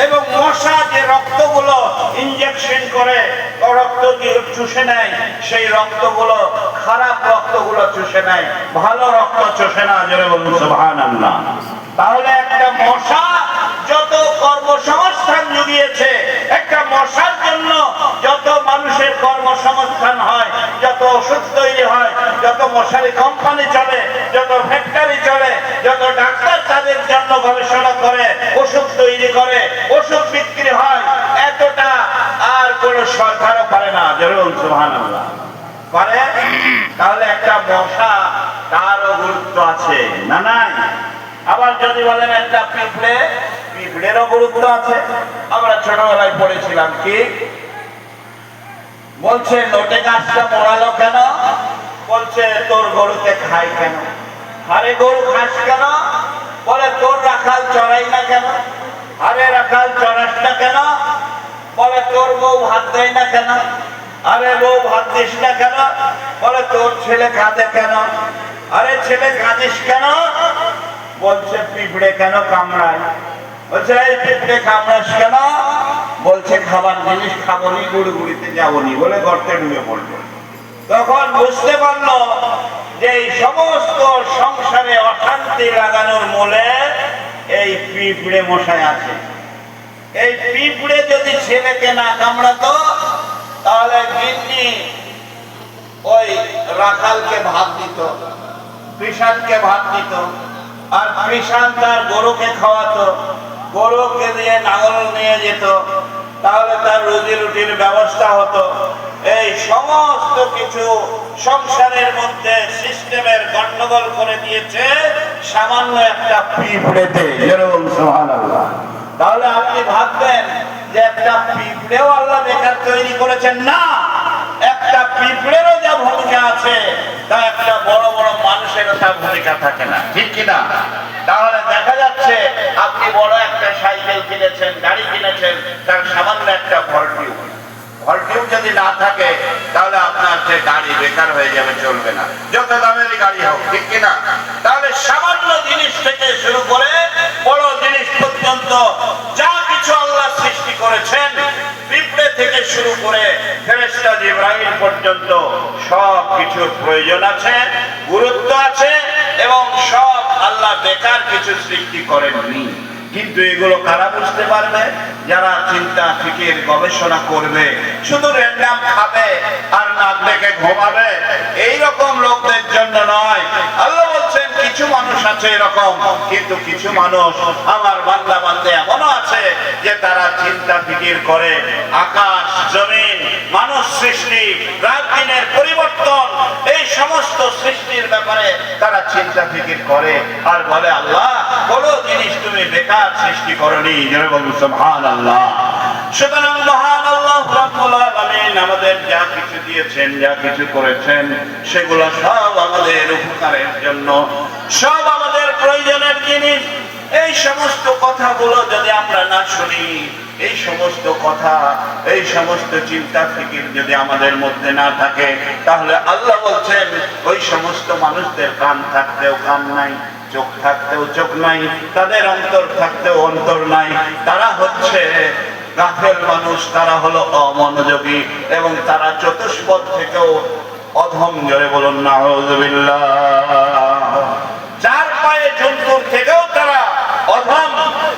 এবং মশা যে রক্তগুলো ইনজেকশন করে রক্ত চুষে নেয়, সেই রক্তগুলো খারাপ রক্তগুলো চুষে নেয়, ভালো রক্ত চুষে না। জোরে বলুন সুবহানাল্লাহ। তাহলে একটা মশা যত কর্মসংস্থান জুগিয়েছে, একটা মশার জন্য যত মানুষের কর্মসংস্থান হয়, যত ওষুধ তৈরি হয়, যত মশারি কোম্পানি চলে, যত ফ্যাক্টরি চলে, যত ডাক্তার তাদের জন্য গবেষণা করে, ওষুধ তৈরি করে, ওষুধ বিক্রি হয়, এতটা আর কোন সরকারও পারে না। জরুর সুবহানাল্লাহ পারে। তাহলে একটা মশা তারও গুরুত্ব আছে না নাই? আবার যদি বলেন একটা পিঁপড়ে, পিঁপড়েরও গুরুত্ব আছে। আমরা ছোটবেলায় পড়েছিলাম কি বলছে, লোটে গাছটা মরালো কেন? বলছে তোর গরুকে খাই কেন। আরে গরু খাস কেন? বলে তোর রাখাল চড়াই না কেন। আরে রাখাল চড়াস না কেন? বলে তোর বউ ভাত দেয় না কেন। আরে বউ ভাত দিস না কেন? বলে তোর ছেলে কাঁদে কেন। আরে ছেলে কাঁদিস কেন? বলছে পিঁপড়ে কেন কামড়ায়। বলছে এই পিঁপড়ে কামড়াস কেন? বলছে খাবার জিনিস খাবনি, গুড়গুড়িতে যাবনি বলে গর্তে ডুবে পড়লো। তখন বুঝতে পারলো যে এই সমস্ত সংসারে অশান্তি লাগানোর মূলে এই পিঁপড়ে মশাই আছে। এই পিঁপড়ে যদি ছেলেকে না কামড়াতো তাহলে গিন্নি ওই রাখালকে ভাত দিত, কৃষাণকে ভাত দিত, আর কৃষাণ তার গরুকে খাওয়াতো, গরুকে দিয়ে নাঙল নিয়ে যেত, তাহলে তার রুজি রুটির ব্যবস্থা হতো। এই সমস্ত কিছু সংসারের মধ্যে সিস্টেমের গন্ডগোল করে দিয়েছে সামান্য একটা পিঁপড়েতে। যেরকম সুবহানাল্লাহ। তাহলে আপনি ভাববেন যে একটা পিঁপড়েও আল্লাহ বেকার তৈরি করেছেন না, একটা পিঁপড়েরও যা ভূমিকা আছে তা একটা বড় বড় মানুষেরও তার ভূমিকা থাকে না, ঠিক কিনা? তাহলে দেখা যাচ্ছে আপনি বড় একটা সাইকেল কিনেছেন, গাড়ি কিনেছেন, তার সামান্য একটা ভলটিউব যদি না থাকে তাহলে আপনার যে গাড়ি বেকার হয়ে যাবে, চলবে না, যত দামের গাড়ি হোক, ঠিক কিনা? তাহলে সামান্য জিনিস থেকে শুরু করে বড় জিনিস পর্যন্ত যা কিছু আল্লাহ সৃষ্টি করেছেন, পিঁপড়ে থেকে শুরু করে ফেরেশতা জিবরাইল পর্যন্ত সব কিছুর প্রয়োজন আছে, গুরুত্ব আছে, এবং সব আল্লাহ বেকার কিছু সৃষ্টি করেননি। কিন্তু এগুলো কারা বুঝতে পারবে? যারা চিন্তা ফিকির গবেষণা করবে। শুধু র্যান্ডাম খাবে আর নাক ডেকে ঘুমাবে এইরকম লোকদের জন্য নয়। আল্লাহ বলছেন কিছু মানুষ আছে এরকম, কিন্তু কিছু মানুষ আমার বান্দা বান্দে এমনও আছে যে তারা চিন্তা ফিকির করে আকাশ জমিন, মানুষ সৃষ্টি, রাত দিনের পরিবর্তন, এই সমস্ত সৃষ্টির ব্যাপারে তারা চিন্তা ফিকির করে আর বলে আল্লাহ কোন জিনিস তুমি বেকার সৃষ্টি করনি। সুবহানাল্লাহ। সুতরাং মহান আল্লাহ রাব্বুল আলামিন আমাদের যা কিছু দিয়েছেন, যা কিছু করেছেন, সেগুলো সব আমাদের উপকারের জন্য, সব আমাদের প্রয়োজনের জিনিস। এই সমস্ত কথাগুলো যদি আমরা না শুনি, এই সমস্ত কথা, এই সমস্ত চিন্তা ফিকির যদি আমাদের মধ্যে না থাকে, তাহলে আল্লাহ বলছেন ওই সমস্ত মানুষদের কান থাকতেও কান নাই, চোখ থাকতেও চোখ নাই, তাদের অন্তর থাকতেও অন্তর নাই, তারা হচ্ছে গাফেল মানুষ, তারা হলো অমনোযোগী, এবং তারা চতুষ্পদ থেকেও অধম। জোরে বলুন নাউযুবিল্লাহ। চার পায়ে জন্তুর থেকেও তারা অধম,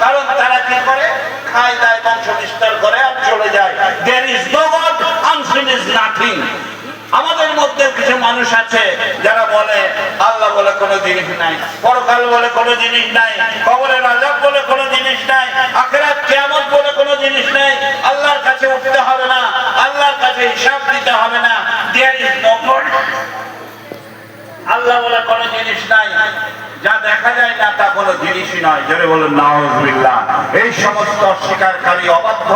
কারণ তারা কি করে? খায় দায়, বংশ বিস্তার করে আর চলে যায়। There is no God, unseen is nothing. আমাদের মধ্যে কিছু মানুষ আছে যারা বলে আল্লাহ বলে কোনো জিনিস নাই, পরকাল বলে কোনো জিনিস নাই, কবরের আযাব বলে কোনো জিনিস নাই, আখিরাত কিয়ামত বলে কোনো জিনিস নাই, আল্লাহর কাছে উঠতে হবে না, আল্লাহর কাছে হিসাব দিতে হবে না। There is no God, আল্লাহ বলে কোনো জিনিস নাই, যা দেখা যায় না তা কোনো জিনিসই নয়। জোরে বলুন নাউযুবিল্লাহ। এই সমস্ত অস্বীকারী, অবাধ্য,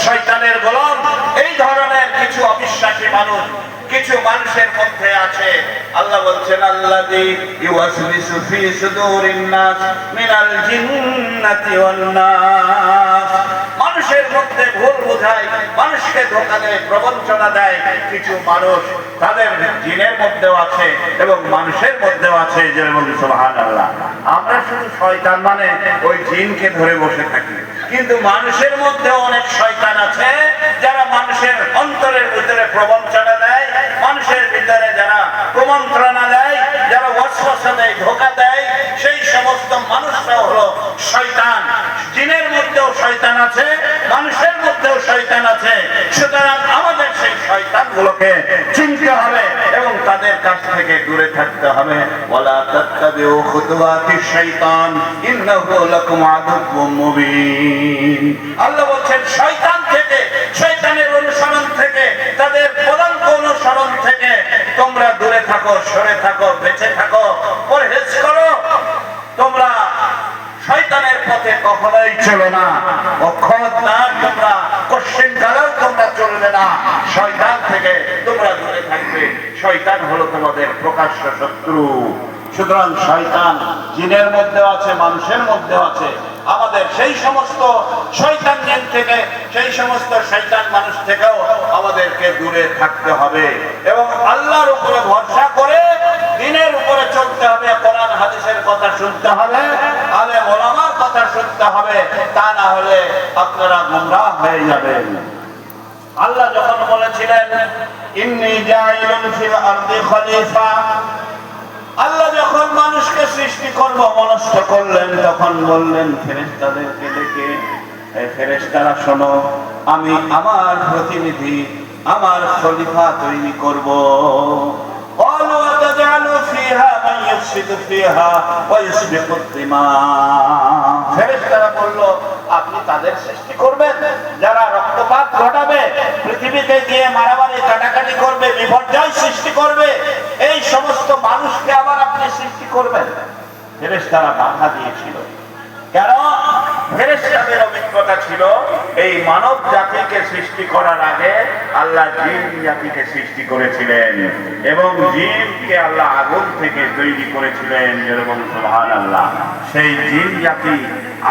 শয়তানের গোলাম, এই ধরনের কিছু অবিশ্বাসী মানুষ কিছু মানুষের মধ্যে আছে। আল্লাহ বলছেন আল্লাযী ইউওয়াসবিসু ফি সুদুরিন নাস মিনাল জিন্নাতি ওয়ান নাস। মানুষের মধ্যে ভুল বোঝায়, মানুষকে ধোঁকা দেয়, প্রবঞ্চনা দেয় কিছু মানুষ, তাদের জিনের মধ্যেও আছে এবং মানুষের মধ্যেও আছে। যেমন সুবহানাল্লাহ। আমরা শুধু শয়তান মানে ওই জিনকে ধরে বসে থাকি, কিন্তু মানুষের মধ্যে অনেক শয়তান আছে যারা মানুষের অন্তরের ভিতরে প্রবঞ্চনা দেয়, মানুষের ভিতরে যারা কুমন্ত্রণা দেয়, যারা ওয়াসওয়াসা দেয়, ধোঁকা দেয়, সেই সমস্ত মানুষরা হলো শয়তান। জিনের মধ্যেও শয়তান আছে, মানুষের মধ্যেও শয়তান আছে। সুতরাং আমাদের সেই শয়তানগুলোকে চিনতে হবে এবং তাদের কাছ থেকে দূরে থাকতে হবে। ওয়ালা তাত্তাবিউ খুতুওয়াতিশ শাইতান ইন্নাহু লাকুম আদুউম মুবিন। আল্লাহ বলেন শয়তান থেকে, শয়তানের অনুসরণ থেকে, তাদের পদাঙ্ক অনুসরণ থেকে তোমরা দূরে থাকো, সরে থাকো, বেঁচে থাকো, পরহেজ করো। তোমরা শয়তানের পথে কখনোই চলো না, খবরদার তোমরা কোশ্চেন কালেও তোমরা চলবে না। শয়তান থেকে তোমরা দূরে থাকবে। শয়তান হলো তোমাদের প্রকাশ্য শত্রু। সুতরাং শয়তান জিনের মধ্যে আছে, মানুষের মধ্যে আছে। আমাদের সেই সমস্ত শয়তান জিন থেকে, সেই সমস্ত শয়তান মানুষ থেকেও আমাদেরকে দূরে থাকতে হবে এবং আল্লাহর উপরে ভরসা করে দ্বীনের উপরে চলতে হবে। কোরআন হাদিসের কথা শুনতে হবে, আলেম ওলামার কথা শুনতে হবে, তা না হলে আপনারা গুমরাহ হয়ে যাবেন। আল্লাহ যখন বলেছিলেন ইন্নী জাইলুন ফিল আরদি খলিফা, আল্লাহ যখন মানুষকে সৃষ্টি করব মনস্থ করলেন, তখন বললেন ফেরেশতাদেরকে ডেকে, এই ফেরেশতারা শোনো, আমি আমার প্রতিনিধি, আমার খলিফা তৈরি করব। قالوا أتجعل فيها من يفسد فيها ويسفك الدماء। ফেরেশতারা বলল, আপনি তাদের সৃষ্টি করবেন যারা রক্তপাত ঘটাবে, পৃথিবীতে গিয়ে মারামারি কাটাকাটি করবে, বিপর্যয় সৃষ্টি করবে, এই সমস্ত মানুষকে আবার আপনি সৃষ্টি করবেন? ফেরেশতারা বাধা দিয়েছিল। কেন? ফেরেশতাদের অভিজ্ঞতা ছিল এই মানব জাতিকে সৃষ্টি করার আগে আল্লাহ জিন জাতিকে সৃষ্টি করেছিলেন এবং জিনকে আল্লাহ আগুন থেকে তৈরি করেছিলেন। যেরকম সুবহানাল্লাহ, সেই জিন জাতি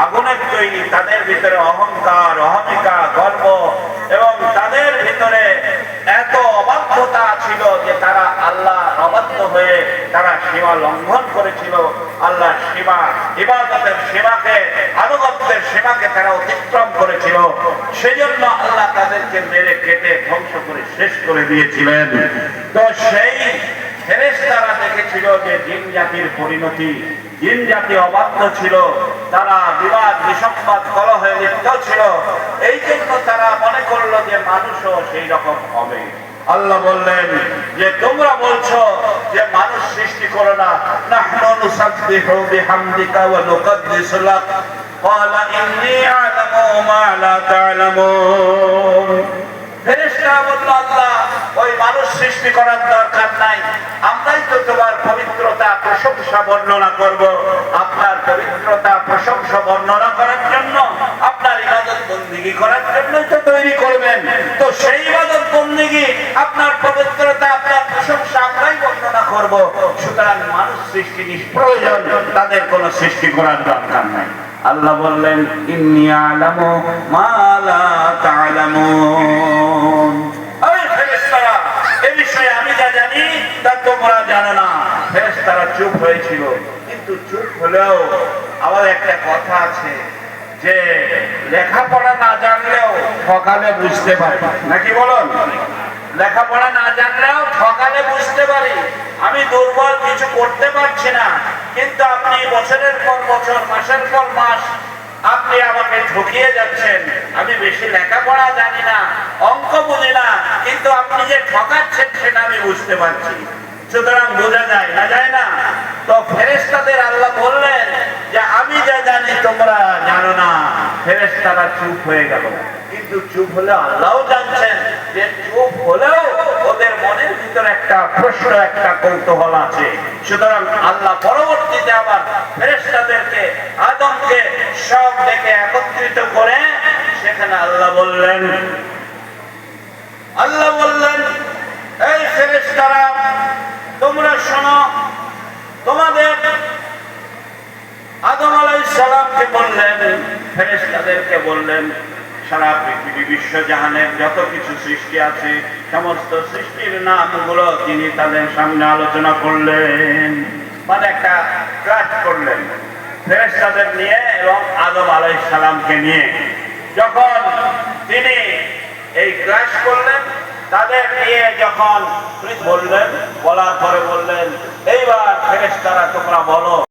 আগুনের তৈরি, তাদের ভিতরে অহংকার, অহমিকা, গর্ব এবং তাদের ভিতরে এত অবাধ্যতা ছিল যে তারা আল্লাহ অবাধ্য হয়ে তারা সীমা লঙ্ঘন করেছিল। আল্লাহ সীমা, ইবাদতের সীমাকে, আনুগত্যের সীমাকে তারা অতিক্রম করেছিল। সেজন্য আল্লাহ তাদেরকে মেরে কেটে ধ্বংস করে শেষ করে দিয়েছিলেন। তো সেই ফেরেশতারা দেখেছিল যে জিন জাতির পরিণতি, জিন জাতি অবাধ্য ছিল, তারা বিবাদ, বিসম্বাদ, কলহে লিপ্ত ছিল। এই জন্য তারা মনে করলো যে মানুষও সেই রকম হবে। আল্লাহ বললেন যে তোমরা বলছো যে মানুষ সৃষ্টি করো না, নাহনু নুসাব্বিহু বিহামদিকা ওয়া নুকদ্দিসু লাক, ক্বালা ইন্নী আ'লামু মা লা তা'লামুন। ফেরেশতারা বলল, আল্লাহ ওই মানুষ সৃষ্টি করার দরকার নাই, আমরাই তো তোমার পবিত্রতা প্রশংসা বর্ণনা করব। আপনার পবিত্রতা প্রশংসা বর্ণনা করার জন্য, আপনার ইবাদত বন্দেগী করার জন্যই তো তৈরি করবেন। তো সেই ইবাদত বন্দেগী, আপনার পবিত্রতা, আপনার প্রশংসা আমরাই বর্ণনা করব। সুতরাং মানুষ সৃষ্টি নিষ্প্রয়োজন, তাদের কোনো সৃষ্টি করার দরকার নাই। আল্লাহ বললেন ইন্নী আ'লামু মা লা তা'লামুন। এই ফেরেশতারা, এই বিষয়ে আমি যা জানি তা তোমরা জানো না। ফেরেশতারা চুপ হয়েছিল, কিন্তু চুপ হলেও আমাদের একটা কথা আছে যে লেখাপড়া না জানলেও ঠকালে বুঝতে পারি, নাকি বলুন? লেখাপড়া না জানলেও ঠকালে বুঝতে পারি। আমি দুর্বল, কিছু করতে পারছি না, কিন্তু আপনি বছরের পর বছর, মাসের পর মাস আপনি আমাকে ঠকিয়ে যাচ্ছেন। আমি বেশি লেখাপড়া জানি না, অঙ্ক বুঝি না, কিন্তু আপনি যে ঠকাচ্ছেন সেটা আমি বুঝতে পারছি। সুতরাং বোঝা যায় না, যায় না? তো ফেরেশতাদের আল্লাহ বললেন যে আমি যা জানি তোমরা জানো না। ফেরেশতারা চুপ হয়ে গেল, কিন্তু চুপ হলে আল্লাহও জানছেন যে চুপ হলেও ওদের মনের ভিতরে একটা প্রশ্ন, একটা কৌতূহল আছে। সুতরাং আল্লাহ পরবর্তীতে আবার ফেরেশতাদেরকে, আদমকে সব ডেকে একত্রিত করে সেখানে আল্লাহ বললেন, এই ফেরেশতারা তোমরা শোনো, তোমাদের আদম আলাইহিস সালামকে বললেন, ফেরেশতাদেরকে বললেন, সারা পৃথিবী, বিশ্ব জাহানের যত কিছু সৃষ্টি আছে সমস্ত সৃষ্টির নামগুলো তিনি তাদের সামনে আলোচনা করলেন, মানে একটা ক্লাস করলেন ফেরেশতাদের নিয়ে এবং আদম আলাইহিস সালামকে নিয়ে। যখন তিনি এই ক্লাস করলেন, তাদের নিয়ে যখন বললেন, বলার পরে বললেন, এইবার ফেরেশতারা তোমরা বলো